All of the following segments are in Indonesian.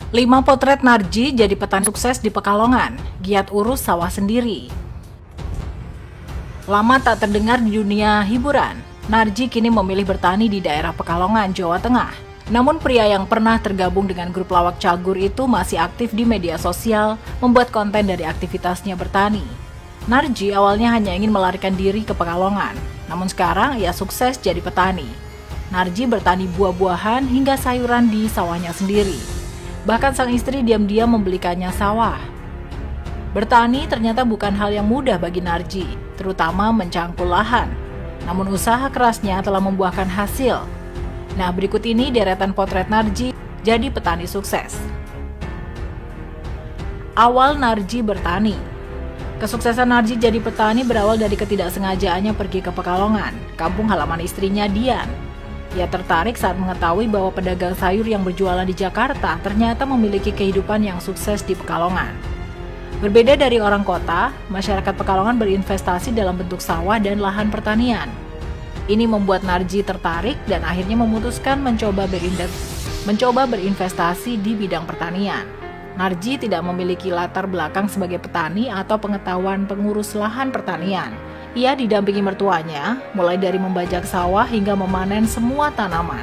5 potret Narji jadi petani sukses di Pekalongan, giat urus sawah sendiri. Lama tak terdengar di dunia hiburan, Narji kini memilih bertani di daerah Pekalongan, Jawa Tengah. Namun pria yang pernah tergabung dengan grup lawak cagur itu masih aktif di media sosial, membuat konten dari aktivitasnya bertani. Narji awalnya hanya ingin melarikan diri ke Pekalongan, namun sekarang ia sukses jadi petani. Narji bertani buah-buahan hingga sayuran di sawahnya sendiri. Bahkan sang istri diam-diam membelikannya sawah. Bertani ternyata bukan hal yang mudah bagi Narji, terutama mencangkul lahan. Namun usaha kerasnya telah membuahkan hasil. Nah, berikut ini deretan potret Narji jadi petani sukses. Awal Narji bertani. Kesuksesan Narji jadi petani berawal dari ketidaksengajaannya pergi ke Pekalongan, kampung halaman istrinya Dian. Ia tertarik saat mengetahui bahwa pedagang sayur yang berjualan di Jakarta ternyata memiliki kehidupan yang sukses di Pekalongan. Berbeda dari orang kota, masyarakat Pekalongan berinvestasi dalam bentuk sawah dan lahan pertanian. Ini membuat Narji tertarik dan akhirnya memutuskan mencoba berinvestasi di bidang pertanian. Narji tidak memiliki latar belakang sebagai petani atau pengetahuan pengurus lahan pertanian. Ia didampingi mertuanya, mulai dari membajak sawah hingga memanen semua tanaman.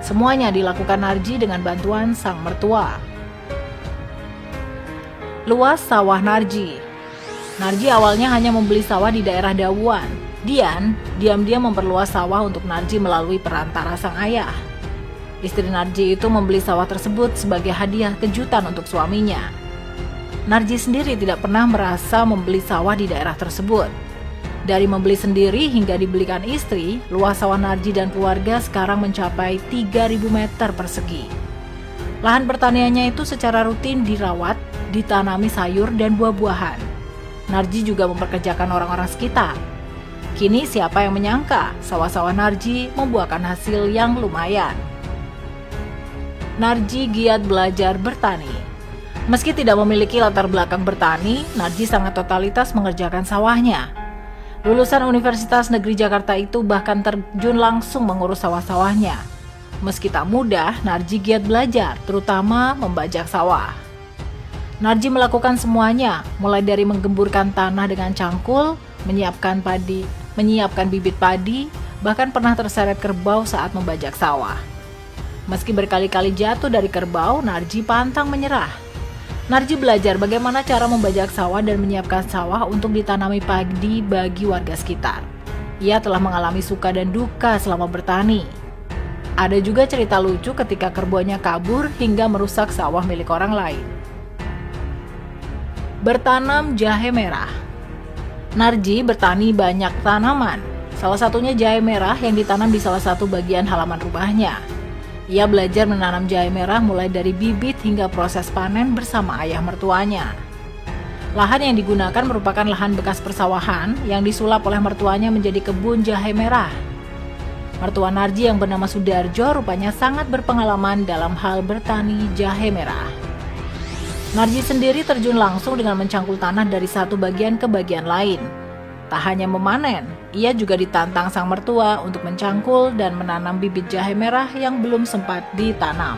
Semuanya dilakukan Narji dengan bantuan sang mertua. Luas sawah Narji. Narji awalnya hanya membeli sawah di daerah Dawuan. Dian diam-diam memperluas sawah untuk Narji melalui perantara sang ayah. Istri Narji itu membeli sawah tersebut sebagai hadiah kejutan untuk suaminya. Narji sendiri tidak pernah merasa membeli sawah di daerah tersebut. Dari membeli sendiri hingga dibelikan istri, luas sawah Narji dan keluarga sekarang mencapai 3.000 meter persegi. Lahan pertaniannya itu secara rutin dirawat, ditanami sayur dan buah-buahan. Narji juga memperkerjakan orang-orang sekitar. Kini siapa yang menyangka sawah-sawah Narji membuahkan hasil yang lumayan. Narji giat belajar bertani. Meski tidak memiliki latar belakang bertani, Narji sangat totalitas mengerjakan sawahnya. Lulusan Universitas Negeri Jakarta itu bahkan terjun langsung mengurus sawah-sawahnya. Meski tak mudah, Narji giat belajar, terutama membajak sawah. Narji melakukan semuanya, mulai dari menggemburkan tanah dengan cangkul, menyiapkan bibit padi, bahkan pernah terseret kerbau saat membajak sawah. Meski berkali-kali jatuh dari kerbau, Narji pantang menyerah. Narji belajar bagaimana cara membajak sawah dan menyiapkan sawah untuk ditanami padi bagi warga sekitar. Ia telah mengalami suka dan duka selama bertani. Ada juga cerita lucu ketika kerbaunya kabur hingga merusak sawah milik orang lain. Bertanam jahe merah. Narji bertani banyak tanaman. Salah satunya jahe merah yang ditanam di salah satu bagian halaman rumahnya. Ia belajar menanam jahe merah mulai dari bibit hingga proses panen bersama ayah mertuanya. Lahan yang digunakan merupakan lahan bekas persawahan yang disulap oleh mertuanya menjadi kebun jahe merah. Mertua Narji yang bernama Sudarjo rupanya sangat berpengalaman dalam hal bertani jahe merah. Narji sendiri terjun langsung dengan mencangkul tanah dari satu bagian ke bagian lain. Tak hanya memanen, ia juga ditantang sang mertua untuk mencangkul dan menanam bibit jahe merah yang belum sempat ditanam.